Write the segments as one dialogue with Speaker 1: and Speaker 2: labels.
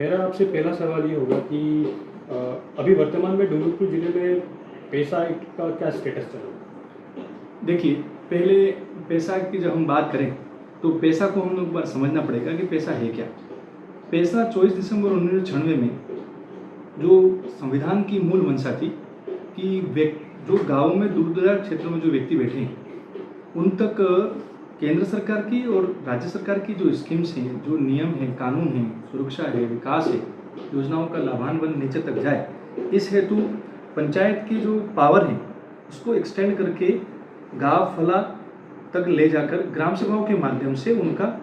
Speaker 1: मेरा आपसे पहला सवाल ये होगा कि अभी वर्तमान में डूंगरपुर ज़िले में पैसा एक्ट का क्या स्टेटस चल रहा है?
Speaker 2: देखिए, पहले पैसा की जब हम बात करें तो पैसा को हम लोग को समझना पड़ेगा कि पैसा है क्या। पैसा 24 दिसंबर 1996 में जो संविधान की मूल मंशा थी कि जो गाँव में दूर दराज क्षेत्रों में जो व्यक्ति बैठे हैं उन तक केंद्र सरकार की और राज्य सरकार की जो स्कीम्स हैं, जो नियम हैं, कानून हैं, सुरक्षा है, विकास है, योजनाओं का लाभान्वित नीचे तक जाए, इस हेतु पंचायत की जो पावर है उसको एक्सटेंड करके गांव फला तक ले जाकर ग्राम सभाओं के माध्यम से उनका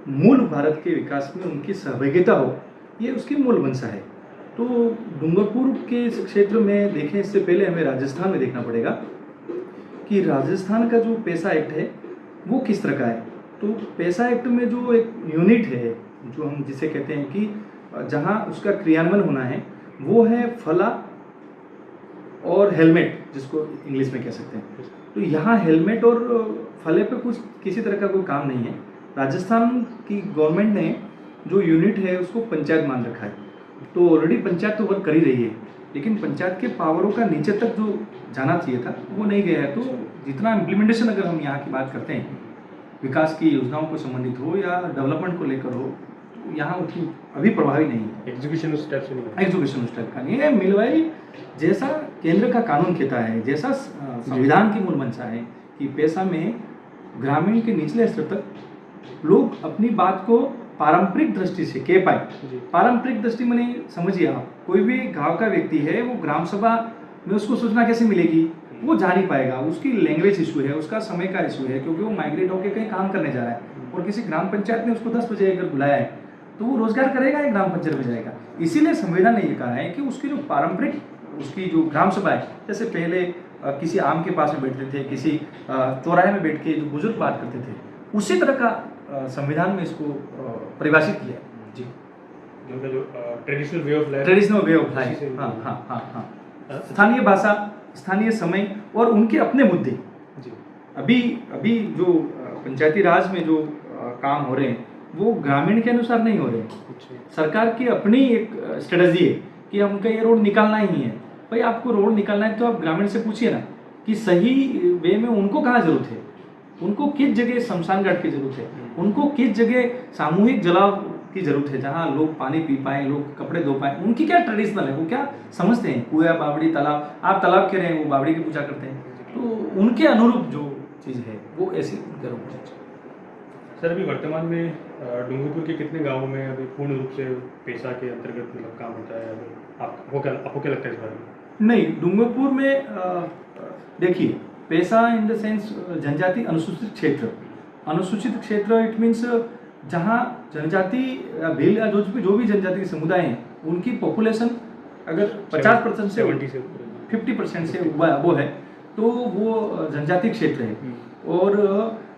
Speaker 2: मूल भारत के विकास में उनकी सहभागिता हो, ये उसकी मूल मंशा है। तो डूंगरपुर के इस क्षेत्र में देखें, इससे पहले हमें राजस्थान में देखना पड़ेगा कि राजस्थान का जो पैसा एक्ट है वो किस तरह का है। तो पैसा एक्ट में जो एक यूनिट है, जो हम जिसे कहते हैं कि जहां उसका क्रियान्वयन होना है, वो है फला और हेलमेट, जिसको इंग्लिश में कह सकते हैं। तो यहाँ हेलमेट और फले पे कुछ किसी तरह का कोई काम नहीं है। राजस्थान की गवर्नमेंट ने जो यूनिट है उसको पंचायत मान रखा है। तो ऑलरेडी पंचायत तो वर्क कर ही रही है, लेकिन पंचायत के पावरों का नीचे तक जो जाना चाहिए था वो नहीं गया है। तो जितना इम्प्लीमेंटेशन अगर हम यहाँ की बात करते हैं, विकास की योजनाओं को संबंधित हो या डेवलपमेंट को लेकर हो, तो यहाँ उतनी अभी प्रभावी नहीं है।
Speaker 1: एग्जीक्यूशन उस टाइप से नहीं है।
Speaker 2: एग्जीक्यूशन उस टाइप का नहीं है। मिलवाई जैसा केंद्र का कानून कहता है, जैसा संविधान की मूल मंशा है कि पैसा में ग्रामीण के निचले स्तर तक लोग अपनी बात को पारंपरिक दृष्टि से कह पाए। पारंपरिक दृष्टि में नहीं, समझिए आप, कोई भी गांव का व्यक्ति है, वो ग्राम सभा में उसको सूचना कैसे मिलेगी, वो जा नहीं पाएगा। उसकी लैंग्वेज इशू है, उसका समय का इशू है, क्योंकि वो माइग्रेट होकर कहीं काम करने जा रहा है और किसी ग्राम पंचायत ने उसको 10 बजे अगर बुलाया है तो वो रोजगार करेगा या ग्राम पंचायत में जाएगा। इसीलिए संविधान ने ये कहा है कि उसकी जो पारंपरिक उसकी जो ग्राम सभा है, जैसे पहले किसी आम के पास में बैठते थे, किसी चौराहे में बैठ के जो बुजुर्ग बात करते थे, उसी तरह का संविधान में इसको परिभाषित किया है। जी,
Speaker 1: जो ट्रेडिशनल वे ऑफ लाइफ,
Speaker 2: हाँ हाँ हाँ हाँ, स्थानीय भाषा, स्थानीय समय और उनके अपने मुद्दे।
Speaker 1: जी,
Speaker 2: अभी जो पंचायती राज में जो काम हो रहे हैं वो ग्रामीण के अनुसार नहीं हो रहे हैं। सरकार की अपनी एक स्ट्रेटजी है कि हमको ये रोड निकालना ही है। भाई, आपको रोड निकालना है तो आप ग्रामीण से पूछिए ना कि सही वे में उनको कहाँ जरूरत है, उनको किस जगह शमशान घाट की जरूरत है, उनको किस जगह सामूहिक जलाव की जरूरत है, जहाँ लोग पानी पी पाएँ, लोग कपड़े धो पाएँ। उनकी क्या ट्रेडिशनल है, वो क्या समझते हैं, कुआं, बावड़ी, तालाब। आप तालाब कह रहे हैं, वो बावड़ी की पूजा करते हैं। तो उनके अनुरूप जो चीज़ है वो ऐसी करो।
Speaker 1: सर, अभी वर्तमान में डूंगरपुर के कितने गांवों में अभी पूर्ण रूप से पैसा के अंतर्गत मतलब काम होता है? अभी आपको क्या लगता है इस बारे में?
Speaker 2: नहीं, डूंगरपुर में देखिए, पैसा इन द सेंस जनजाति अनुसूचित क्षेत्र। अनुसूचित क्षेत्र इट मीन्स जहाँ जनजाति या भील या जो भी जनजाति के समुदाय हैं, उनकी पॉपुलेशन अगर 50% से 50% से वो है तो वो जनजाति क्षेत्र है। और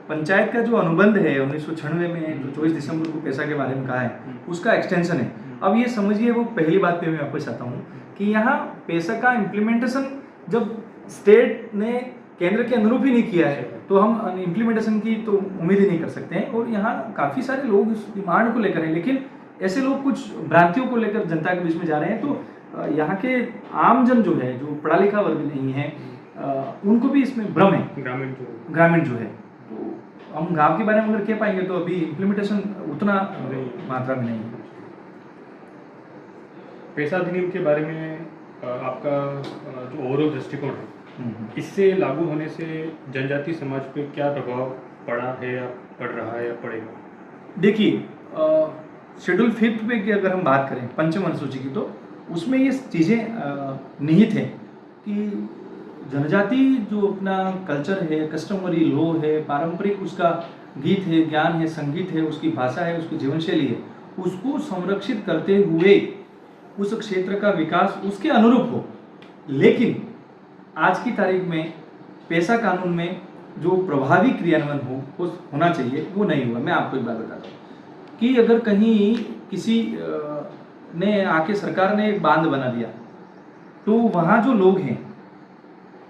Speaker 2: पंचायत का जो अनुबंध है 1996 में जो 24 दिसंबर को पैसा के बारे में कहा है, उसका एक्सटेंशन है। अब ये समझिए, वो पहली बात पे मैं आपको चाहता हूँ कि यहाँ पैसा का इम्प्लीमेंटेशन जब स्टेट ने केंद्र के अनुरूप ही नहीं किया है तो हम इम्प्लीमेंटेशन की तो उम्मीद ही नहीं कर सकते हैं। और यहाँ काफ़ी सारे लोग इस डिमांड को लेकर हैं, लेकिन ऐसे लोग कुछ भ्रांतियों को लेकर जनता के बीच में जा रहे हैं। तो यहाँ के आमजन जो है, जो पढ़ा लिखा वर्ग नहीं है, उनको भी इसमें भ्रम है। ग्रामीण जो है, तो हम गांव के बारे में अगर कह पाएंगे तो अभी इम्प्लीमेंटेशन उतना मात्रा में नहीं है।
Speaker 1: पैसा अधिनियम के बारे में आपका जो ओवरऑल दृष्टिकोण है, इससे लागू होने से जनजातीय समाज पे क्या प्रभाव पड़ा है या पड़ रहा है या पड़ेगा?
Speaker 2: देखिए, शेड्यूल 5 पे की अगर हम बात करें, पंचम अनुसूची की, तो उसमें ये चीज़ें निहित हैं कि जनजाति जो अपना कल्चर है, कस्टमरी लॉ है, पारंपरिक उसका गीत है, ज्ञान है, संगीत है, उसकी भाषा है, उसकी जीवन शैली है, उसको संरक्षित करते हुए उस क्षेत्र का विकास उसके अनुरूप हो। लेकिन आज की तारीख में पैसा कानून में जो प्रभावी क्रियान्वयन हो होना चाहिए वो नहीं हुआ। मैं आपको एक बात बताता हूँ कि अगर कहीं किसी ने आके सरकार ने एक बांध बना दिया तो वहाँ जो लोग हैं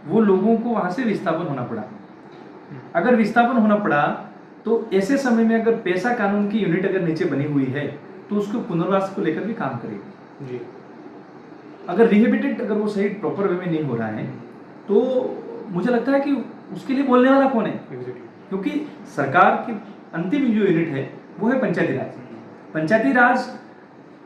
Speaker 2: वो लोगों को वहाँ से विस्थापन होना पड़ा। अगर विस्थापन होना पड़ा तो ऐसे समय में अगर पैसा कानून की यूनिट अगर नीचे बनी हुई है तो उसको पुनर्वास को लेकर भी काम करेगी।
Speaker 1: जी
Speaker 2: अगर रिहेबिटेट अगर वो सही प्रॉपर वे में नहीं हो रहा है तो मुझे लगता है कि उसके लिए बोलने वाला कौन है,
Speaker 1: एग्जैक्टली।
Speaker 2: क्योंकि सरकार की अंतिम जो यूनिट है वो है पंचायती राज। पंचायती राज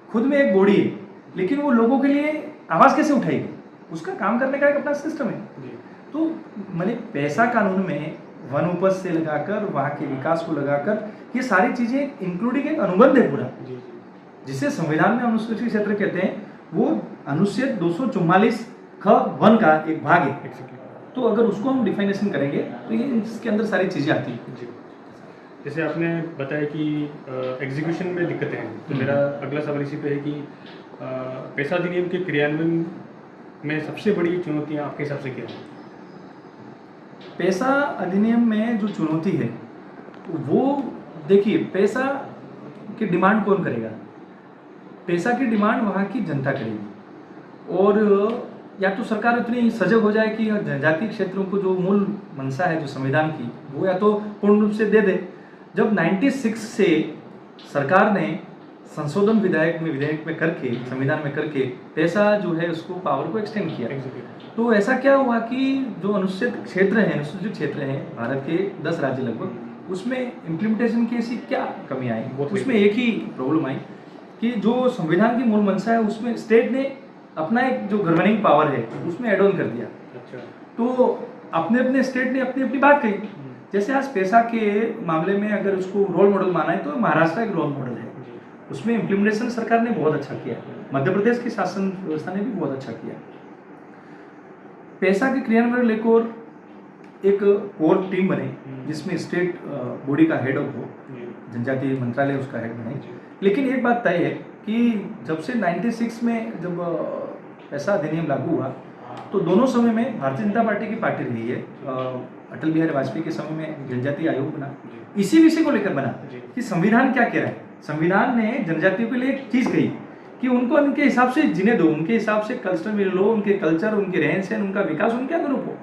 Speaker 2: खुद में एक बॉडी है, लेकिन वो लोगों के लिए आवाज़ कैसे उठाएगी, उसका काम करने का एक अपना सिस्टम है।
Speaker 1: जी
Speaker 2: तो मैंने पैसा कानून में वन उपज से लगाकर वहाँ के विकास को लगाकर ये सारी चीज़ें इंक्लूडिंग एक अनुबंध है पूरा,
Speaker 1: जी जी
Speaker 2: जिसे संविधान में अनुसूचित क्षेत्र कहते हैं, वो अनुच्छेद 244 ख वन का एक भाग है।
Speaker 1: एग्जैक्टली।
Speaker 2: तो अगर उसको हम डिफाइनेशन करेंगे तो ये इसके अंदर सारी चीज़ें आती हैं।
Speaker 1: जी जैसे आपने बताया कि एग्जीक्यूशन में दिक्कतें हैं, तो मेरा अगला सवाल इसी पे है कि पैसा अधिनियम के क्रियान्वयन में सबसे बड़ी चुनौतियां आपके हिसाब से क्या है?
Speaker 2: पैसा अधिनियम में जो चुनौती है वो देखिए, पैसा की डिमांड कौन करेगा? पैसा की डिमांड वहाँ की जनता करेगी, और या तो सरकार इतनी सजग हो जाए कि जनजातीय क्षेत्रों को जो मूल मंशा है जो संविधान की, वो या तो पूर्ण रूप से दे दे। जब 96 से सरकार ने संशोधन विधेयक में करके, संविधान में करके पैसा जो है उसको पावर को एक्सटेंड किया, तो ऐसा क्या हुआ कि जो अनुसूचित क्षेत्र हैं भारत के 10 राज्य लगभग, उसमें इम्प्लीमेंटेशन की ऐसी क्या कमी आई? उसमें एक ही प्रॉब्लम आई कि जो संविधान की मूल मंशा है उसमें स्टेट ने अपना एक जो गवर्निंग पावर है उसमें एड ऑन कर दिया।
Speaker 1: अच्छा।
Speaker 2: तो अपने अपने स्टेट ने अपनी अपनी बात कही। जैसे आज पैसा के मामले में अगर उसको रोल मॉडल माना है तो महाराष्ट्र एक रोल मॉडल है, उसमें इम्प्लीमेंटेशन सरकार ने बहुत अच्छा किया, मध्य प्रदेश की शासन व्यवस्था ने भी बहुत अच्छा किया। पैसा के क्रियान्वयन लेकर एक कोर टीम बने जिसमें स्टेट बॉडी का हेड हो, जनजातीय मंत्रालय उसका हेड बने। लेकिन एक बात तय है कि जब से 96 में जब पैसा अधिनियम लागू हुआ तो दोनों समय में भारतीय जनता पार्टी की पार्टी रही है। अटल बिहारी वाजपेयी के समय में जनजातीय आयोग बना, इसी विषय को लेकर बना कि संविधान क्या कह रहा है। संविधान ने जनजातियों के लिए एक चीज़ कही कि उनको उनके हिसाब से जीने दो, उनके हिसाब से कल्चर में लो, उनके कल्चर, उनके रहन सहन, उनका विकास उनके अनुरूप हो।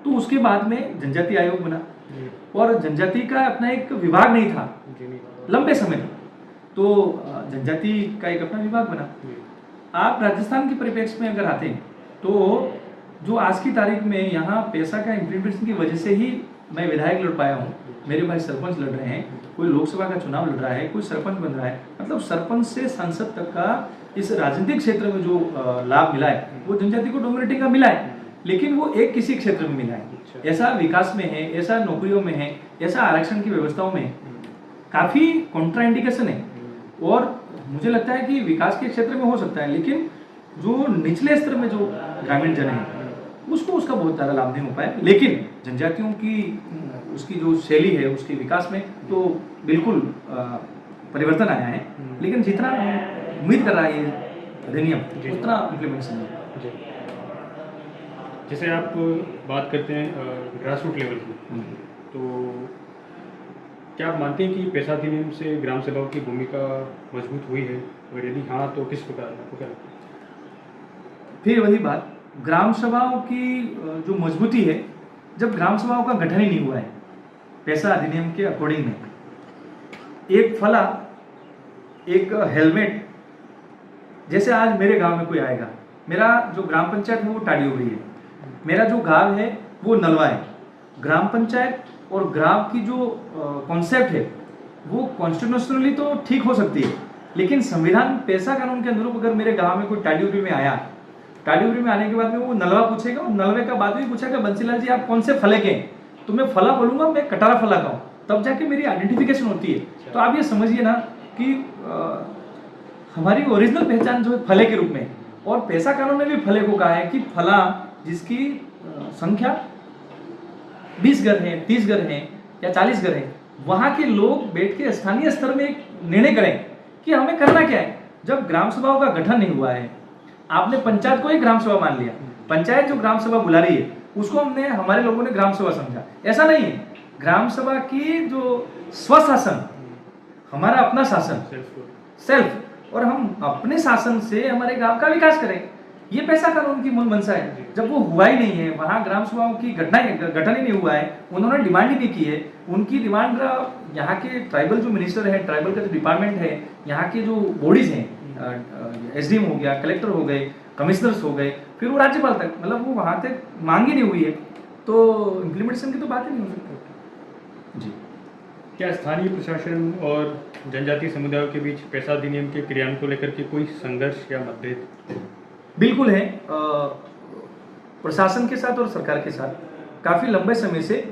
Speaker 2: तो उसके बाद में जनजातीय आयोग बना, और जनजाति का अपना एक विभाग नहीं था लंबे समय तक, तो जनजाति का एक अपना विभाग बना। आप राजस्थान के परिप्रेक्ष्य में अगर आते हैं तो जो आज की तारीख में यहाँ पैसा का इम्प्लीमेंटेशन की वजह से ही मैं विधायक लड़ पाया हूँ, मेरे भाई सरपंच लड़ रहे हैं, कोई लोकसभा का चुनाव लड़ रहा है, कोई सरपंच बन रहा है, मतलब सरपंच से सांसद तक का इस राजनीतिक क्षेत्र में जो लाभ मिला है वो जनजाति को डोमिनेटिंग का मिला है, लेकिन वो एक किसी क्षेत्र में मिला है। ऐसा विकास में है, ऐसा नौकरियों में है, ऐसा आरक्षण की व्यवस्थाओं में काफ़ी कॉन्ट्राइंडिकेशन है। और मुझे लगता है कि विकास के क्षेत्र में हो सकता है, लेकिन जो निचले स्तर में जो ग्रामीण जन है उसको उसका बहुत ज़्यादा लाभ नहीं हो पाया। लेकिन जनजातियों की उसकी जो शैली है उसके विकास में तो बिल्कुल परिवर्तन आया है, लेकिन जितना उम्मीद कर रहा है ये अधिनियम उतना इम्प्लीमेंटेशन नहीं।
Speaker 1: जैसे आप बात करते हैं ग्रास रूट लेवल की, तो क्या आप मानते हैं कि पैसा अधिनियम से ग्राम सभाओं की भूमिका मजबूत हुई है, और यदि हाँ तो किस प्रकार? आपको क्या लगता है?
Speaker 2: फिर वही बात, ग्राम सभाओं की जो मजबूती है, जब ग्राम सभाओं का गठन ही नहीं हुआ है पैसा अधिनियम के अकॉर्डिंग में, एक फला, एक हेलमेट, जैसे आज मेरे गांव में कोई आएगा, मेरा जो ग्राम पंचायत है वो टाड़ी हो रही है, मेरा जो गांव है वो नलवा है, ग्राम पंचायत और ग्राम की जो कॉन्सेप्ट है वो कॉन्स्टिट्यूशनली तो ठीक हो सकती है, लेकिन संविधान पैसा कानून के अनुरूप अगर मेरे गांव में कोई टाडीउरी में आया, टाडीउरी में आने के बाद में वो नलवा पूछेगा, और नलवे का बाद में पूछेगा बंसीलाल जी आप कौन से फले के हैं, तो मैं फला बोलूंगा, मैं कटारा फला का हूँ, तब जाके मेरी आइडेंटिफिकेशन होती है। तो आप ये समझिए ना कि हमारी ओरिजिनल पहचान जो है फले के रूप में, और पैसा कानून ने भी फले को कहा है कि फला जिसकी संख्या 20 घर है, 30 घर है या 40 घर है, वहाँ के लोग बैठ के स्थानीय स्तर में एक निर्णय करें कि हमें करना क्या है। जब ग्राम सभाओं का गठन नहीं हुआ है, आपने पंचायत को ही ग्राम सभा मान लिया, पंचायत जो ग्राम सभा बुला रही है उसको हमने, हमारे लोगों ने ग्राम सभा समझा। ऐसा नहीं है, ग्राम सभा की जो स्वशासन, हमारा अपना शासन, सेल्फ, और हम अपने शासन से हमारे गांव का विकास करें। ये पैसा कानून की मूल मंशा है। जब वो हुआ ही नहीं है, वहाँ ग्राम सभाओं की गठन ही नहीं हुआ है, उन्होंने डिमांड ही नहीं की है। उनकी डिमांड यहाँ के ट्राइबल जो मिनिस्टर है, ट्राइबल का जो डिपार्टमेंट है, यहाँ के जो बॉडीज हैं, एसडीएम हो गया, कलेक्टर हो गए, कमिश्नर्स हो गए, फिर वो राज्यपाल तक, मतलब वो वहाँ तक मांग ही नहीं हुई है, तो इम्प्लीमेंटेशन की तो बात ही नहीं हो सकती। जी,
Speaker 1: क्या स्थानीय प्रशासन और जनजातीय समुदायों के बीच पैसा अधिनियम के क्रियान्वयन को लेकर के कोई संघर्ष या मतभेद?
Speaker 2: बिल्कुल है। प्रशासन के साथ और सरकार के साथ काफ़ी लंबे समय से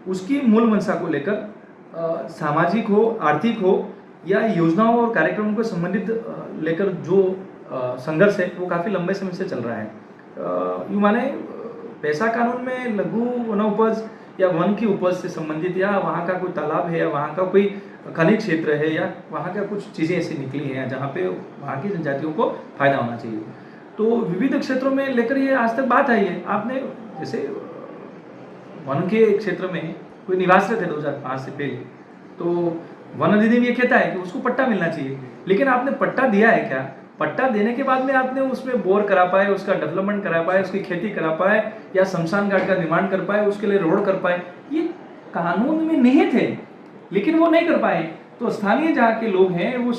Speaker 2: उसकी मूल मंशा को लेकर सामाजिक हो, आर्थिक हो या योजनाओं और कार्यक्रमों को संबंधित लेकर जो संघर्ष है वो काफ़ी लंबे समय से चल रहा है। यूँ माने पैसा कानून में लघु वनोपज या वन की उपज से संबंधित या वहाँ का कोई तालाब है या वहाँ का कोई खनिज क्षेत्र है या वहाँ का कुछ चीज़ें ऐसी निकली हैं जहाँ पे वहाँ की जनजातियों को फायदा होना चाहिए, तो विविध क्षेत्रों में लेकर ये आज तक बात आई है। आपने जैसे वन के क्षेत्र में कोई निवास रहे थे 2005 से पहले, तो वन अधिनियम ये कहता है कि उसको पट्टा मिलना चाहिए, लेकिन आपने पट्टा दिया है क्या? पट्टा देने के बाद में आपने उसमें बोर करा पाए, उसका डेवलपमेंट करा पाए, उसकी खेती करा पाए या शमशान घाट का निर्माण कर पाए, उसके लिए रोड कर पाए, ये कानून में निहित है, लेकिन वो नहीं कर पाए। तो स्थानीय जहाँ के लोग हैं वो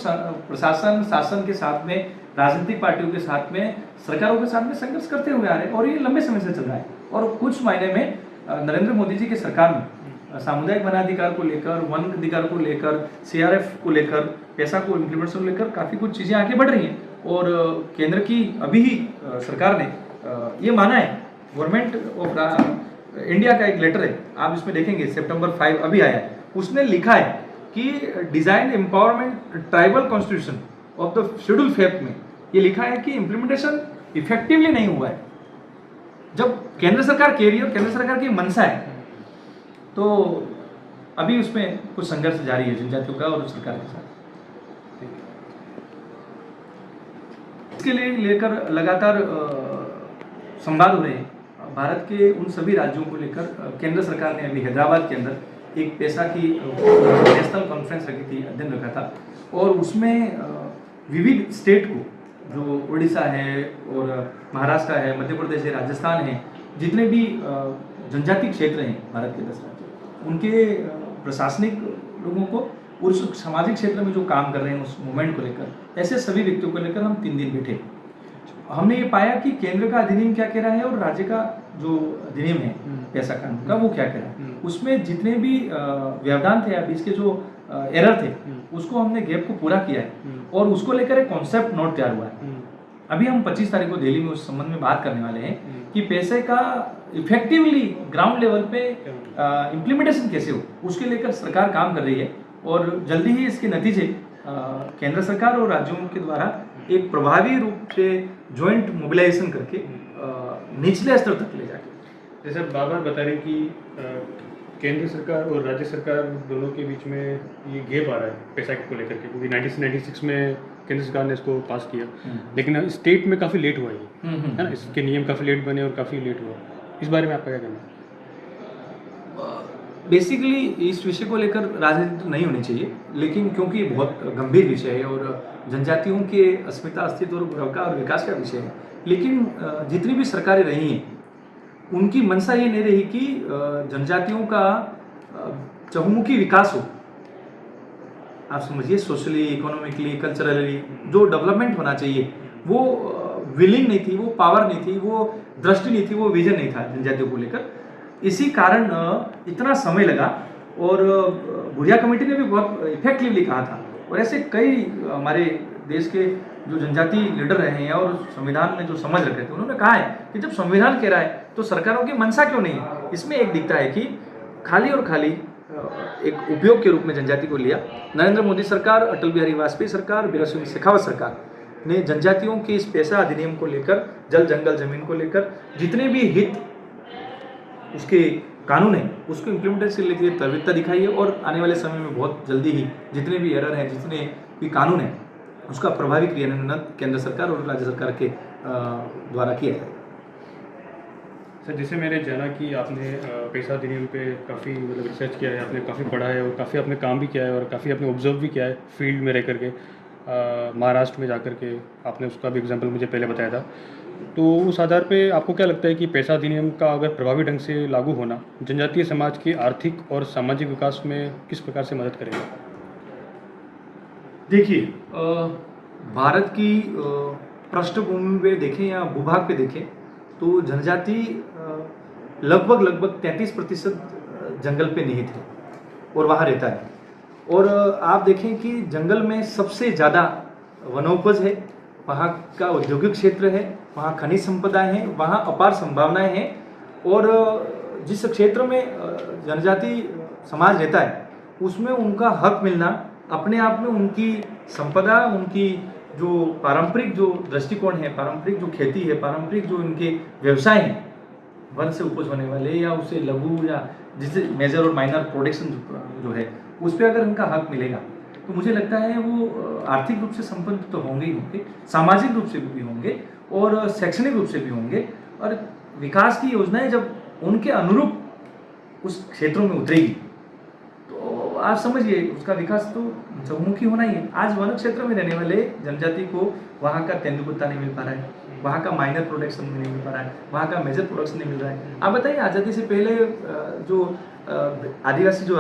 Speaker 2: प्रशासन शासन के साथ में, राजनीतिक पार्टियों के साथ में, सरकारों के साथ में संघर्ष करते हुए आ रहे हैं और ये लंबे समय से चल रहा है। और कुछ मायने में नरेंद्र मोदी जी की सरकार में सामुदायिक वनाधिकार को लेकर, वन अधिकार को लेकर, सीआरएफ को लेकर, पैसा को इम्प्लीमेंटेशन को लेकर काफ़ी कुछ चीज़ें आगे बढ़ रही हैं। और केंद्र की अभी ही सरकार ने ये माना है, गवर्नमेंट ऑफ इंडिया का एक लेटर है, आप इसमें देखेंगे सितंबर 5 अभी आया है, उसने लिखा है कि design empowerment tribal constitution of the schedule Feb में ये लिखा है कि इम्प्लीमेंटेशन इफेक्टिवली नहीं हुआ है। जब केंद्र सरकार कह रही है और केंद्र सरकार की मंशा है, तो अभी उसमें कुछ संघर्ष जारी है जनजातियों का और सरकार के साथ। इसके लिए लेकर लगातार संवाद हो रहे हैं भारत के उन सभी राज्यों को लेकर। केंद्र सरकार ने अभी हैदराबाद के अंदर एक पैसा की नेशनल कॉन्फ्रेंस रखी थी, अध्ययन रखा था, और उसमें विविध स्टेट को, जो उड़ीसा है और महाराष्ट्र है, मध्य प्रदेश है, राजस्थान है, जितने भी जनजातीय क्षेत्र हैं भारत के 10 राज्य, उनके प्रशासनिक लोगों को उस सामाजिक क्षेत्र में जो काम कर रहे हैं उस मूवमेंट को लेकर, ऐसे सभी व्यक्तियों को लेकर हम 3 दिन बैठे। हमने ये पाया कि केंद्र का अधिनियम क्या कह रहा है और राज्य का जो अधिनियम है पैसा कानून का वो क्या कह रहा है, उसमें जितने भी व्यवधान थे या बीच के जो एरर थे उसको हमने गैप को पूरा किया है और उसको लेकर एक कॉन्सेप्ट नोट तैयार हुआ है। अभी हम 25 तारीख को दिल्ली में उस संबंध में बात करने वाले हैं कि पैसे का इफेक्टिवली ग्राउंड लेवल पे इम्प्लीमेंटेशन कैसे हो, उसके लेकर सरकार काम कर रही है और जल्दी ही इसके नतीजे केंद्र सरकार और राज्यों के द्वारा एक प्रभावी रूप से ज्वाइंट मोबिलाइजेशन करके निचले स्तर तक ले जाके,
Speaker 1: जैसे बार बार बता रहे हैं कि केंद्र सरकार और राज्य सरकार दोनों के बीच में ये गैप आ रहा है पैसा को लेकर के, क्योंकि 1996 में केंद्र सरकार ने इसको पास किया, लेकिन स्टेट में काफ़ी लेट हुआ ये, है ना, इसके नियम काफ़ी लेट बने और काफ़ी लेट हुआ। इस बारे में आपका क्या कहना है?
Speaker 2: बेसिकली इस विषय को लेकर राजनीति तो नहीं होनी चाहिए, लेकिन क्योंकि बहुत गंभीर विषय है और जनजातियों के अस्मिता, अस्तित्व और विकास का विषय है, लेकिन जितनी भी सरकारें रही हैं उनकी मंशा ये नहीं रही कि जनजातियों का चहुमुखी विकास हो। आप समझिए, सोशली, इकोनॉमिकली, कल्चरली जो डेवलपमेंट होना चाहिए वो विलिंग नहीं थी, वो पावर नहीं थी, वो दृष्टि नहीं थी, वो विजन नहीं था जनजातियों को लेकर। इसी कारण इतना समय लगा और भुरिया कमेटी ने भी बहुत इफेक्टिवली कहा था, और ऐसे कई हमारे देश के जो जनजाति लीडर रहे हैं और संविधान में जो समझ रखे थे, उन्होंने कहा है कि जब संविधान कह रहा है तो सरकारों की मंशा क्यों नहीं है। इसमें एक दिखता है कि खाली और खाली एक उपयोग के रूप में जनजाति को लिया। नरेंद्र मोदी सरकार, अटल बिहारी वाजपेयी सरकार, बीरेंद्र सिंह शेखावत सरकार ने जनजातियों के इस पैसा अधिनियम को लेकर, जल जंगल जमीन को लेकर जितने भी हित उसके कानून है उसको इम्प्लीमेंटेशन के लिए प्रवृत्ता दिखाई है, और आने वाले समय में बहुत जल्दी ही जितने भी एरर हैं, जितने भी कानून है, उसका प्रभावी क्रियान्वयन केंद्र सरकार और राज्य सरकार के द्वारा किया जाएगा।
Speaker 1: सर, जैसे मैंने जाना कि आपने पैसा अधिनियम पे काफ़ी मतलब रिसर्च किया है, आपने काफ़ी पढ़ा है और काफ़ी आपने काम भी किया है और काफ़ी आपने ऑब्जर्व भी किया है फील्ड में रह करके। महाराष्ट्र में जाकर के आपने उसका भी एग्जांपल मुझे पहले बताया था। तो उस आधार पे आपको क्या लगता है कि पैसा अधिनियम का अगर प्रभावी ढंग से लागू होना जनजातीय समाज के आर्थिक और सामाजिक विकास में किस प्रकार से मदद करेगा?
Speaker 2: देखिए, भारत की पृष्ठभूमि पे देखें या भूभाग पे देखें तो जनजाति लगभग 33% जंगल पे निहित है और वहाँ रहता है। और आप देखें कि जंगल में सबसे ज़्यादा वनोपज है, वहाँ का औद्योगिक क्षेत्र है, वहाँ खनिज संपदाएं हैं, वहाँ अपार संभावनाएं हैं। और जिस क्षेत्र में जनजाति समाज रहता है उसमें उनका हक मिलना अपने आप में उनकी संपदा, उनकी जो पारंपरिक जो दृष्टिकोण है, पारंपरिक जो खेती है, पारंपरिक जो इनके व्यवसाय हैं, वन से उपज होने वाले या उसे लघु या जिसे मेजर और माइनर प्रोडक्शन जो है उस पर अगर उनका हक मिलेगा तो मुझे लगता है वो आर्थिक रूप से संपन्न तो होंगे ही होंगे, सामाजिक रूप से भी होंगे और शैक्षणिक रूप से भी होंगे। और विकास की योजनाएं जब उनके अनुरूप उस क्षेत्रों में उतरेगी तो आप समझिए उसका विकास तो चहुमुखी होना ही है। आज वन क्षेत्र में रहने वाले जनजाति को वहाँ का तेंदुपत्ता नहीं मिल पा रहा है, वहाँ का माइनर प्रोडक्शन नहीं मिल पा रहा है, वहाँ का मेजर प्रोडक्शन नहीं मिल रहा है। आप बताइए, आज़ादी से पहले जो आदिवासी जो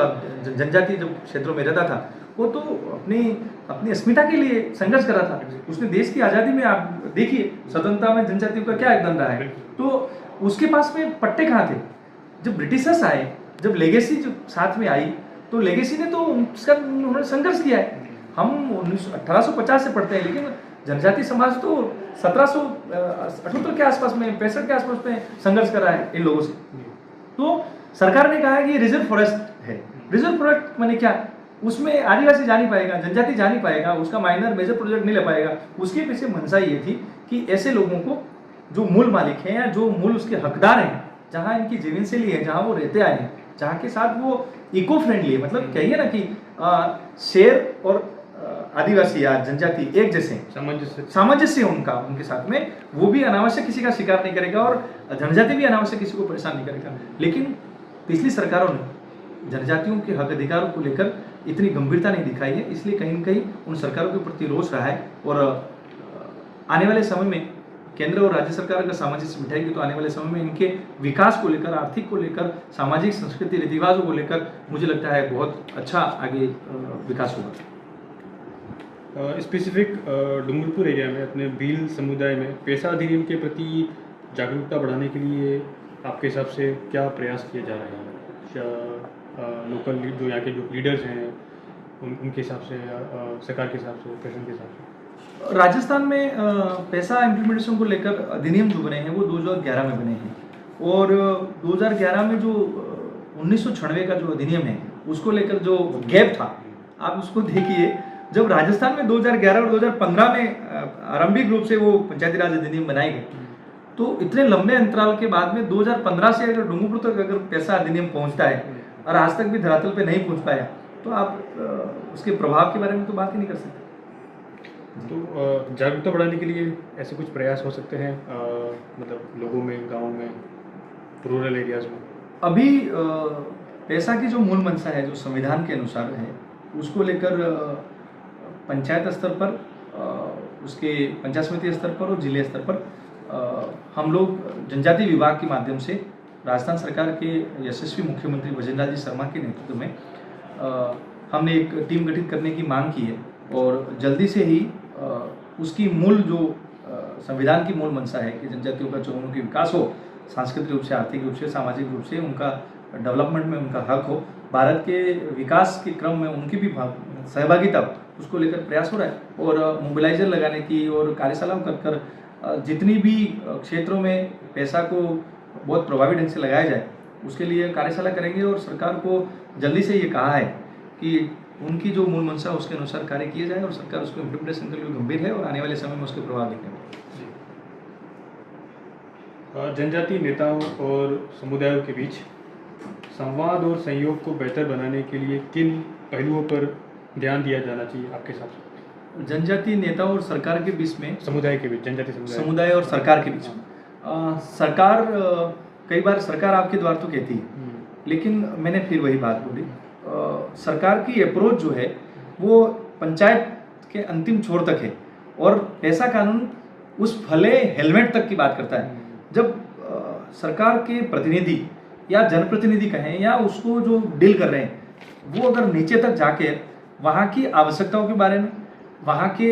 Speaker 2: जनजाति जो क्षेत्रों में रहता था वो तो अपनी अस्मिता के लिए संघर्ष कर रहा था। उसने देश की आज़ादी में आप देखिए स्वतंत्रता में जनजातियों का क्या योगदान रहा है। तो उसके पास में पट्टे कहाँ थे? जब ब्रिटिशर्स आए, जब लेगेसी जो साथ में आई तो लेगेसी ने तो उसका उन्होंने संघर्ष किया है। हम 1850 से पढ़ते हैं लेकिन जनजाति समाज तो 1778 के आसपास में 65 के आसपास में संघर्ष कर रहा है इन लोगों से। तो सरकार ने कहा है कि रिजर्व फॉरेस्ट है। रिजर्व फॉरेस्ट माने क्या? उसमें आदिवासी जा नहीं पाएगा, जनजाति जा नहीं पाएगा, उसका माइनर मेजर प्रोजेक्ट नहीं ले पाएगा। उसके पीछे मंशा ये थी कि ऐसे लोगों को जो मूल मालिक हैं या जो मूल उसके हकदार हैं, जहाँ इनकी जीवन शैली है, जहाँ वो रहते आए हैं, जहाँ के साथ वो इको फ्रेंडली है, मतलब कहिए ना कि शेर और आदिवासी या जनजाति एक जैसे सामंजस्य उनका उनके साथ में, वो भी अनावश्यक किसी का शिकार नहीं करेगा और जनजाति भी अनावश्यक किसी को परेशान नहीं करेगा। लेकिन पिछली सरकारों ने जनजातियों के हक अधिकारों को लेकर इतनी गंभीरता नहीं दिखाई है, इसलिए कहीं न कहीं उन सरकारों के प्रति रोष रहा है। और आने वाले समय में केंद्र और राज्य सरकार अगर सामंजस्य बिठाएगी तो आने वाले समय में इनके विकास को लेकर, आर्थिक को लेकर, सामाजिक संस्कृति रीति रिवाजों को लेकर मुझे लगता है बहुत अच्छा आगे विकास होगा।
Speaker 1: स्पेसिफिक डूंगरपुर एरिया में अपने भील समुदाय में पैसा अधिनियम के प्रति जागरूकता बढ़ाने के लिए आपके हिसाब से क्या प्रयास किए जा रहे हैं? क्या लोकल जो यहाँ के जो लीडर्स हैं उनके हिसाब से या सरकार के हिसाब से, प्रशासन के हिसाब से?
Speaker 2: राजस्थान में पैसा इम्प्लीमेंटेशन को लेकर अधिनियम जो बने हैं वो 2011 में बने हैं। और 2011 में जो 1996 का जो अधिनियम है उसको लेकर जो गैप था, आप उसको देखिए। जब राजस्थान में 2011 और 2015 में आरंभिक रूप से वो पंचायती राज अधिनियम बनाए गए तो इतने लंबे अंतराल के बाद में 2015 से अगर डूंगरपुर तक अगर पैसा अधिनियम पहुंचता है और आज तक भी धरातल पे नहीं पहुंच पाया तो आप उसके प्रभाव के बारे में तो बात ही नहीं कर सकते।
Speaker 1: तो जागरूकता बढ़ाने के लिए ऐसे कुछ प्रयास हो सकते हैं मतलब लोगों में, गाँव में, रूरल एरियाज में?
Speaker 2: अभी पैसा की जो मूल मंशा है, जो संविधान के अनुसार है, उसको लेकर पंचायत स्तर पर, उसके पंचायत समिति स्तर पर और जिले स्तर पर हम लोग जनजाति विभाग के माध्यम से राजस्थान सरकार के यशस्वी मुख्यमंत्री भजनलाल जी शर्मा के नेतृत्व में हमने एक टीम गठित करने की मांग की है। और जल्दी से ही उसकी मूल जो संविधान की मूल मंशा है कि जनजातियों का चहुमुखी विकास हो, सांस्कृतिक रूप से, आर्थिक रूप से, सामाजिक रूप से उनका डेवलपमेंट में उनका हक हो, भारत के विकास के क्रम में उनकी भी सहभागिता, उसको लेकर प्रयास हो रहा है। और मोबिलाइजर लगाने की और कार्यशालाओं कर जितनी भी क्षेत्रों में पैसा को बहुत प्रभावी ढंग से लगाया जाए उसके लिए कार्यशाला करेंगे। और सरकार को जल्दी से ये कहा है कि उनकी जो मूल मंशा उसके अनुसार कार्य किया जाए और सरकार उसको इम्प्लीमेंटेशन के लिए गंभीर है और आने वाले समय में उसके प्रभाव दिखेंगे।
Speaker 1: जनजातीय नेताओं और समुदायों के बीच संवाद और सहयोग को बेहतर बनाने के लिए किन पहलुओं पर ध्यान दिया जाना चाहिए आपके हिसाब से?
Speaker 2: जनजातीय नेताओं और सरकार के बीच में,
Speaker 1: समुदाय के बीच, जनजातीय
Speaker 2: समुदाय और सरकार के बीच में सरकार कई बार सरकार आपके द्वार तो कहती है, लेकिन मैंने फिर वही बात बोली, सरकार की अप्रोच जो है वो पंचायत के अंतिम छोर तक है। और पैसा कानून उस भले हेलमेट तक की बात करता है। जब सरकार के प्रतिनिधि या जनप्रतिनिधि कहें या उसको जो डील कर रहे हैं, वो अगर नीचे तक जाके वहाँ की आवश्यकताओं के बारे में, वहाँ के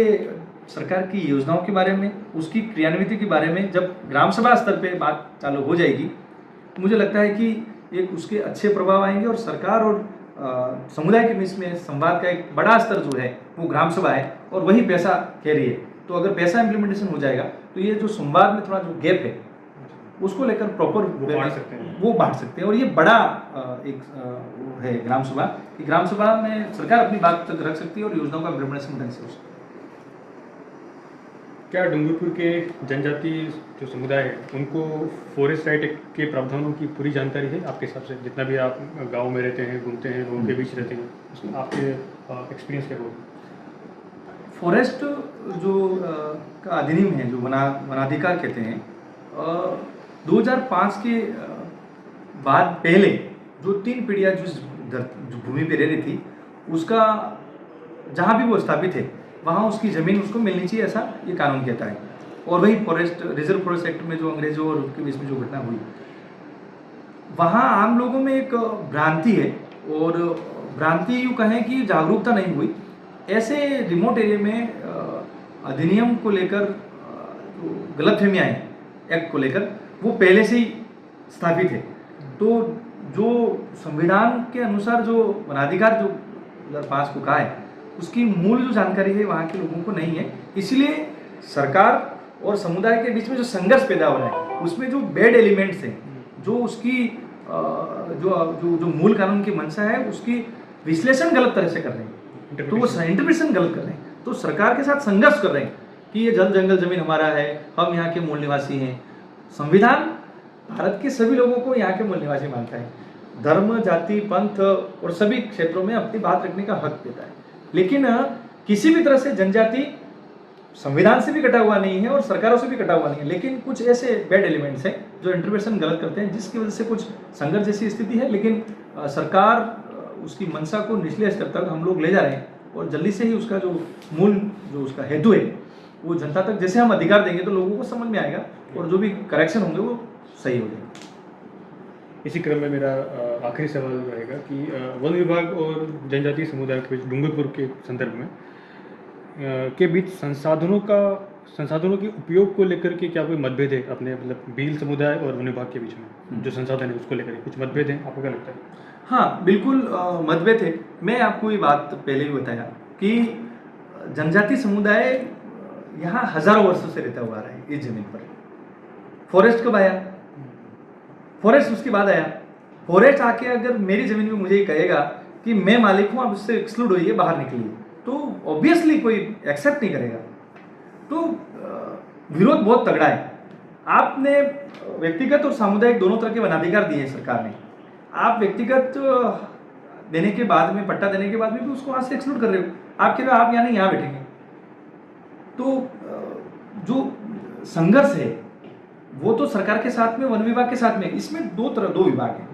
Speaker 2: सरकार की योजनाओं के बारे में, उसकी क्रियान्विति के बारे में जब ग्राम सभा स्तर पे बात चालू हो जाएगी, मुझे लगता है कि एक उसके अच्छे प्रभाव आएंगे और सरकार और समुदाय के बीच में संवाद का एक बड़ा स्तर जो है वो ग्राम सभा है और वही पैसा कह रही है। तो अगर पैसा इम्प्लीमेंटेशन हो जाएगा तो ये जो संवाद में थोड़ा जो गैप है उसको लेकर प्रॉपर वो बांट सकते हैं। और ये बड़ा वो है ग्राम सभा कि ग्राम सभा में सरकार अपनी बात तक रख सकती है और योजनाओं का इम्प्लीमेंटेशन ढंग से हो सकता है।
Speaker 1: क्या डूंगरपुर के जनजातीय जो समुदाय है उनको फॉरेस्ट राइट एक्ट के प्रावधानों की पूरी जानकारी है आपके हिसाब से? जितना भी आप गांव में रहते हैं, घूमते हैं, लोगों के बीच रहते हैं, उसमें आपके एक्सपीरियंस क्या होगा?
Speaker 2: फॉरेस्ट जो का अधिनियम है, जो वनाधिकार कहते हैं, 2005 के बाद पहले जो 3 पीढ़ियाँ जो भूमि पे रह रही थी, उसका जहाँ भी वो स्थापित है वहाँ उसकी ज़मीन उसको मिलनी चाहिए, ऐसा ये कानून कहता है। और वही फॉरेस्ट रिजर्व फॉरेस्ट एक्ट में जो अंग्रेजों और उनके बीच में जो घटना हुई, वहाँ आम लोगों में एक भ्रांति है। और भ्रांति यूँ कहें कि जागरूकता नहीं हुई। ऐसे रिमोट एरिया में अधिनियम को लेकर जो गलतफहमियाँ हैं एक्ट को लेकर, वो पहले से ही स्थापित है। तो जो संविधान के अनुसार जो वनाधिकार जो 2005 को कहा है, उसकी मूल जो जानकारी है वहाँ के लोगों को नहीं है। इसलिए सरकार और समुदाय के बीच में जो संघर्ष पैदा हो रहा है, उसमें जो बैड एलिमेंट्स हैं, जो उसकी जो मूल कानून की मंशा है, उसकी विश्लेषण गलत तरह से कर रहे हैं, तो वो इंटरप्रिटेशन गलत कर रहे हैं। तो सरकार के साथ संघर्ष कर रहे हैं कि ये जल जंगल जमीन हमारा है, हम यहाँ के मूल निवासी हैं। संविधान भारत के सभी लोगों को यहाँ के मूल निवासी मानता है, धर्म, जाति, पंथ और सभी क्षेत्रों में अपनी बात रखने का हक देता है। लेकिन किसी भी तरह से जनजाति संविधान से भी कटा हुआ नहीं है और सरकारों से भी कटा हुआ नहीं है। लेकिन कुछ ऐसे बैड एलिमेंट्स हैं जो इंटरप्रिटेशन गलत करते हैं, जिसकी वजह से कुछ संघर्ष जैसी स्थिति है। लेकिन सरकार उसकी मंशा को निचले स्तर तक हम लोग ले जा रहे हैं और जल्दी से ही उसका जो मूल जो उसका हेतु है वो जनता तक जैसे हम अधिकार देंगे तो लोगों को समझ में आएगा और जो भी करेक्शन होंगे वो सही हो जाएगा।
Speaker 1: इसी क्रम में मेरा आखिरी सवाल रहेगा कि वन विभाग और जनजातीय समुदाय के बीच डूंगरपुर के संदर्भ में के बीच संसाधनों के उपयोग को लेकर के क्या कोई मतभेद है अपने, मतलब भील समुदाय और वन विभाग के बीच में जो संसाधन है उसको लेकर कुछ मतभेद है? आपको क्या लगता है?
Speaker 2: हाँ, बिल्कुल मतभेद है। मैं आपको ये बात पहले भी बताया कि जनजातीय समुदाय यहाँ हजारों वर्षों से रहता हुआ आ रहा है इस जमीन पर। फॉरेस्ट कब आया? फॉरेस्ट उसके बाद आया। फॉरेस्ट आके अगर मेरी जमीन में मुझे ये कहेगा कि मैं मालिक हूँ, आप उससे एक्सक्लूड होइए, बाहर निकलिए, तो ऑब्वियसली कोई एक्सेप्ट नहीं करेगा। तो विरोध बहुत तगड़ा है। आपने व्यक्तिगत और सामुदायिक दोनों तरह के वनाधिकार दिए सरकार ने। आप व्यक्तिगत देने के बाद में, पट्टा देने के बाद में भी उसको वहाँ से एक्सक्लूड कर रहे हो। आप कह रहे हो आप यहाँ नहीं, यहाँ बैठेंगे। तो जो संघर्ष है वो तो सरकार के साथ में, वन विभाग के साथ में। इसमें दो विभाग हैं,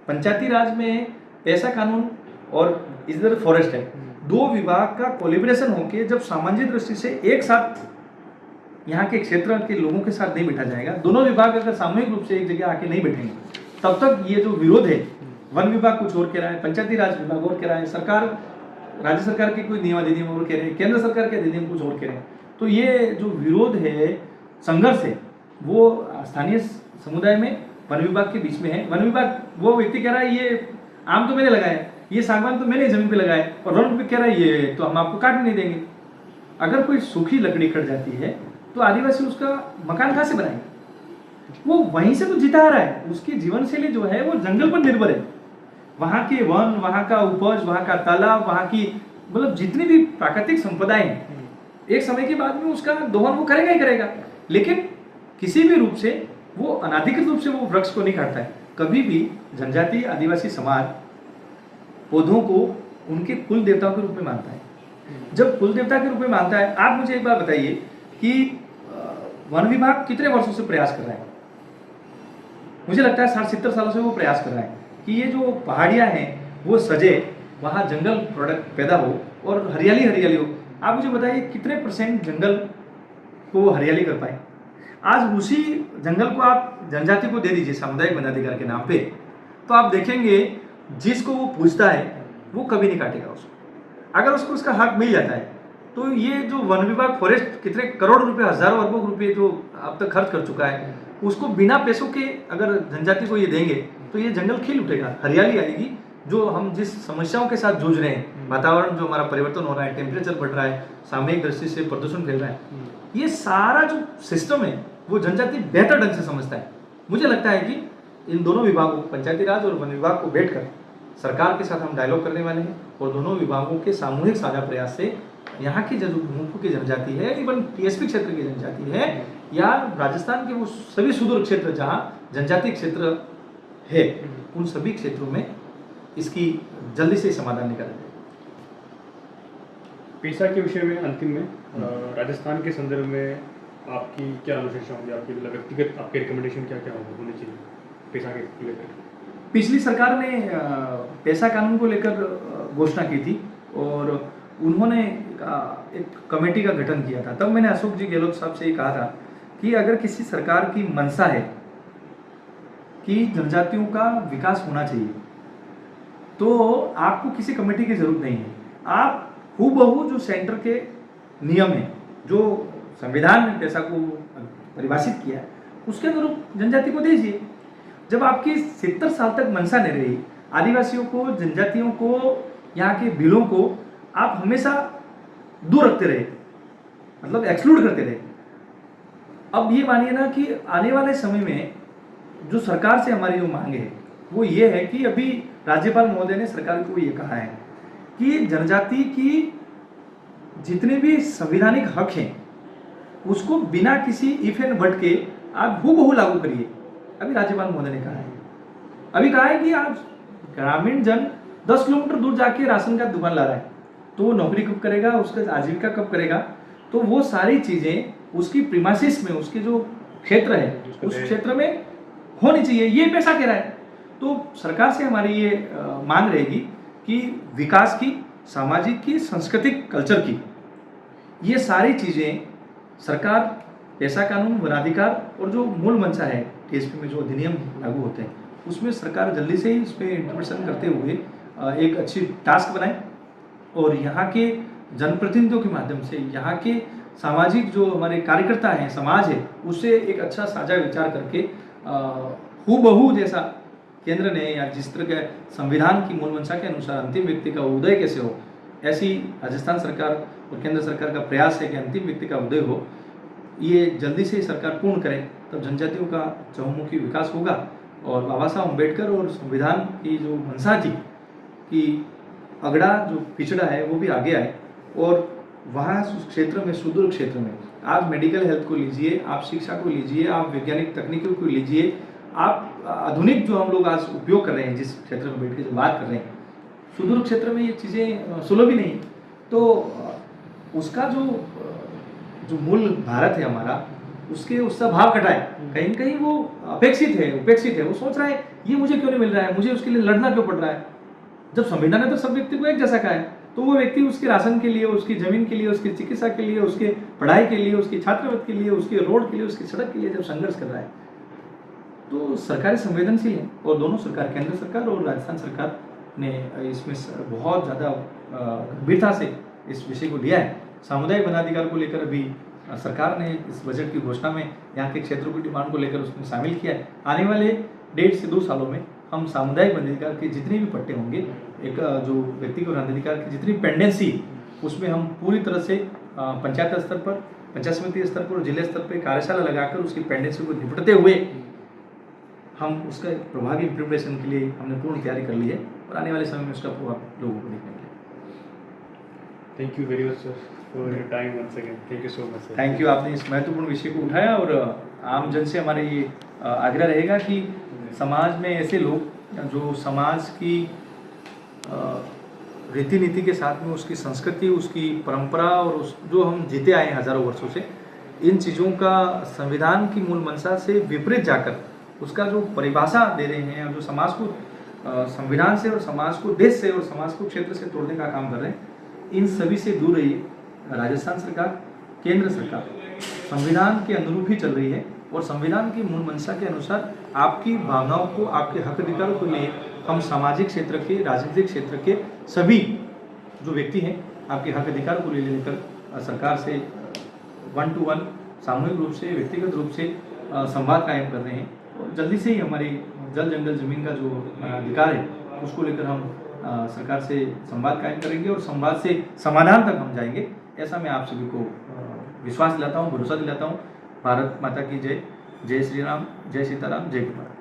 Speaker 2: पंचायती राज में पैसा कानून और इधर फॉरेस्ट है। दो विभाग का कोलिब्रेशन होके जब सामाजिक दृष्टि से एक साथ यहाँ के क्षेत्र के लोगों के साथ नहीं बैठा जाएगा, दोनों विभाग अगर सामूहिक रूप से एक जगह आके नहीं बैठेंगे, तब तक ये जो विरोध है, वन विभाग कुछ और कह रहा है, पंचायती राज विभाग और कह रहा है, सरकार, राज्य सरकार के कोई नियम अधिनियम और कह रहे हैं, केंद्र सरकार के अधिनियम कुछ और कह रहे हैं। तो ये जो विरोध है, संघर्ष है, वो स्थानीय समुदाय में वन विभाग के बीच में है। वन विभाग, वो व्यक्ति कह रहा है ये आम तो मैंने लगाया, ये सागवान तो मैंने जमीन पे लगाया, और वन विभाग कह रहा है ये तो हम आपको काटने नहीं देंगे। अगर कोई सूखी लकड़ी कट जाती है तो आदिवासी उसका मकान कहाँ से बनाएंगे? वो वहीं से तो जीता आ रहा है, उसकी जीवन शैली जो है वो जंगल पर निर्भर है। वहाँ के वन, वहाँ का उपज, वहाँ का तालाब, वहाँ की मतलब जितनी भी प्राकृतिक संपदाएं हैं, एक समय के बाद में उसका दोहन वो करेगा ही करेगा। लेकिन किसी भी रूप से वो अनाधिकृत रूप से वो वृक्ष को नहीं काटता है। कभी भी जनजातीय आदिवासी समाज पौधों को उनके कुल देवताओं के रूप में मानता है। जब कुल देवता के रूप में मानता है, आप मुझे एक बात बताइए कि वन विभाग कितने वर्षों से प्रयास कर रहा है? मुझे लगता है 60-70 सालों से वो प्रयास कर रहा है कि ये जो पहाड़ियाँ हैं वो सजे, वहाँ जंगल प्रोडक्ट पैदा हो और हरियाली हरियाली हो। आप मुझे बताइए कितने % जंगल को हरियाली कर पाए। आज उसी जंगल को आप जनजाति को दे दीजिए सामुदायिक वनाधिकार के नाम पे, तो आप देखेंगे जिसको वो पूछता है वो कभी नहीं काटेगा उसको। अगर उसको उसका हक मिल जाता है तो ये जो वन विभाग फॉरेस्ट कितने करोड़ रुपए, हजारों अरबों रुपए जो अब तक खर्च कर चुका है, उसको बिना पैसों के अगर जनजाति को ये देंगे तो ये जंगल खिल उठेगा, हरियाली आएगी। जो हम जिस समस्याओं के साथ जूझ रहे हैं, वातावरण जो हमारा परिवर्तन हो रहा है, टेम्परेचर बढ़ रहा है, सामयिक दृष्टि से प्रदूषण फैल रहा है, ये सारा जो सिस्टम है वो जनजाति बेहतर ढंग से समझता है। मुझे लगता है कि इन दोनों विभागों, पंचायती राज और वन विभाग को बैठकर सरकार के साथ हम डायलॉग करने वाले हैं और दोनों विभागों के सामूहिक साझा प्रयास से यहाँ की जो भूमि की जनजाति है, इवन टीएसपी क्षेत्र की जनजाति है, या राजस्थान के वो सभी सुदूर क्षेत्र जहाँ जनजाति क्षेत्र है, उन सभी क्षेत्रों में इसकी जल्दी से समाधान निकाला जाए।
Speaker 1: पेशा के विषय में अंतिम में राजस्थान के संदर्भ में आपकी क्या अनुशंसा होगी, आपकी मतलब व्यक्तिगत आपके रिकमेंडेशन क्या क्या होने चाहिए पेशा के लेकर?
Speaker 2: पिछली सरकार ने पेशा कानून को लेकर घोषणा की थी और उन्होंने एक कमेटी का गठन किया था। तब मैंने अशोक जी गहलोत साहब से ये कहा था कि अगर किसी सरकार की मंशा है कि जनजातियों का विकास होना चाहिए तो आपको किसी कमेटी की जरूरत नहीं है। आप हूबहू जो सेंटर के नियम है, जो संविधान ने पेशा को परिभाषित किया है, उसके अनुरूप जनजाति को दीजिए। जब आपकी 70 साल तक मंशा नहीं रही, आदिवासियों को, जनजातियों को, यहाँ के बिलों को आप हमेशा दूर रखते रहे, मतलब एक्सक्लूड करते रहे। अब ये मानिए ना कि आने वाले समय में जो सरकार से हमारी जो मांग है वो ये है कि अभी राज्यपाल महोदय ने सरकार को ये कहा है कि जनजाति की जितने भी संवैधानिक हक हैं उसको बिना किसी इफ एंड बट के आप हूबहू लागू करिए। अभी राज्यपाल महोदय ने कहा है, अभी कहा है कि आज ग्रामीण जन 10 किलोमीटर दूर जाके राशन का दुकान ला रहा है, तो वो नौकरी कब करेगा, उसका आजीविका कब करेगा? तो वो सारी चीजें उसकी प्रीमाइसिस में, उसके जो क्षेत्र है उस क्षेत्र में होनी चाहिए, ये पैसा कह रहा है। तो सरकार से हमारी ये मांग रहेगी कि विकास की, सामाजिक की, सांस्कृतिक कल्चर की, ये सारी चीजें सरकार पेशा कानून, वनाधिकार और जो मूल मंशा है टीएसपी में जो अधिनियम लागू होते हैं उसमें सरकार जल्दी से ही इस पर इंटरवेंशन करते हुए एक अच्छी टास्क बनाए और यहाँ के जनप्रतिनिधियों के माध्यम से, यहाँ के सामाजिक जो हमारे कार्यकर्ता हैं, समाज है, उससे एक अच्छा साझा विचार करके हूबहू जैसा केंद्र ने या जिस तरह के संविधान की मूल मंशा के अनुसार अंतिम व्यक्ति का उदय कैसे हो, ऐसी राजस्थान सरकार और केंद्र सरकार का प्रयास है कि अंतिम व्यक्ति का उदय हो। ये जल्दी से सरकार पूर्ण करे, तब जनजातियों का चहुमुखी विकास होगा और बाबा साहब अम्बेडकर और संविधान की जो मंशा थी कि अगड़ा जो पिछड़ा है वो भी आगे आए और वहाँ उस क्षेत्र में, सुदूर क्षेत्र में, आप मेडिकल हेल्थ को लीजिए, आप शिक्षा को लीजिए, आप वैज्ञानिक तकनीकों को लीजिए, आप आधुनिक जो हम लोग आज उपयोग कर रहे हैं, जिस क्षेत्र में बैठ के जो बात कर रहे हैं, सुदूर क्षेत्र में ये चीज़ें सुलभ ही नहीं। तो उसका जो मूल भारत है हमारा, उसका भाव घटाए, कहीं कहीं वो उपेक्षित है, वो सोच रहा है ये मुझे क्यों नहीं मिल रहा है, मुझे उसके लिए लड़ना क्यों पड़ रहा है। जब संविधान ने तो सब व्यक्ति को एक जैसा कहा है, तो वो व्यक्ति उसके राशन के लिए, उसकी जमीन के लिए, उसकी चिकित्सा के लिए, उसके पढ़ाई के लिए, उसकी छात्रवृत्ति के लिए, उसके रोड के लिए, उसकी सड़क के लिए जब संघर्ष कर रहा है, तो सरकारें संवेदनशील हैं और दोनों सरकार, केंद्र सरकार और राजस्थान सरकार ने इसमें बहुत ज़्यादा गंभीरता से इस विषय को लिया है। सामुदायिक वनाधिकार को लेकर अभी सरकार ने इस बजट की घोषणा में यहाँ के क्षेत्रों की डिमांड को लेकर उसमें शामिल किया है। आने वाले 1.5 से 2 सालों में हम सामुदायिक वनाधिकार के जितने भी पट्टे होंगे, एक जो व्यक्तिगत वनाधिकार की जितनी पेंडेंसी, उसमें हम पूरी तरह से पंचायत स्तर पर, पंचायत समिति स्तर पर और जिले स्तर पर कार्यशाला लगाकर उसकी पेंडेंसी को निपटते हुए हम उसका प्रभावी इम्प्लीमेंटेशन के लिए हमने पूर्ण तैयारी कर ली है और आने वाले समय में उसका प्रभाव लोगों को देखने मिलेगा।
Speaker 1: Thank you very much sir for your time once again. Thank you so much sir.
Speaker 2: Thank you, आपने इस महत्वपूर्ण विषय को उठाया और आम जन से हमारे ये आग्रह रहेगा कि समाज में ऐसे लोग जो समाज की रीति नीति के साथ में उसकी संस्कृति, उसकी परंपरा और उस जो हम जीते आए हैं हजारों वर्षों से, इन चीज़ों का संविधान की मूल मंशा से विपरीत जाकर उसका जो परिभाषा दे रहे हैं, जो समाज को संविधान से और समाज को देश से और समाज को क्षेत्र से तोड़ने का काम कर रहे हैं, इन सभी से दूर रहिए राजस्थान सरकार, केंद्र सरकार संविधान के अनुरूप ही चल रही है और संविधान की मूल मंशा के अनुसार आपकी भावनाओं को, आपके हक अधिकारों को लिए हम सामाजिक क्षेत्र के, राजनीतिक क्षेत्र के सभी जो व्यक्ति हैं आपके हक अधिकार को लेकर सरकार से 1 to 1 सामूहिक रूप से, व्यक्तिगत रूप से संवाद कायम कर रहे हैं। और जल्दी से ही हमारी जल जंगल जमीन का जो अधिकार है उसको लेकर हम सरकार से संवाद कायम करेंगे और संवाद से समाधान तक हम जाएंगे, ऐसा मैं आप सभी को विश्वास दिलाता हूँ, भरोसा दिलाता हूँ। भारत माता की जय। जय श्री राम, जय सीताराम, जय गुरु।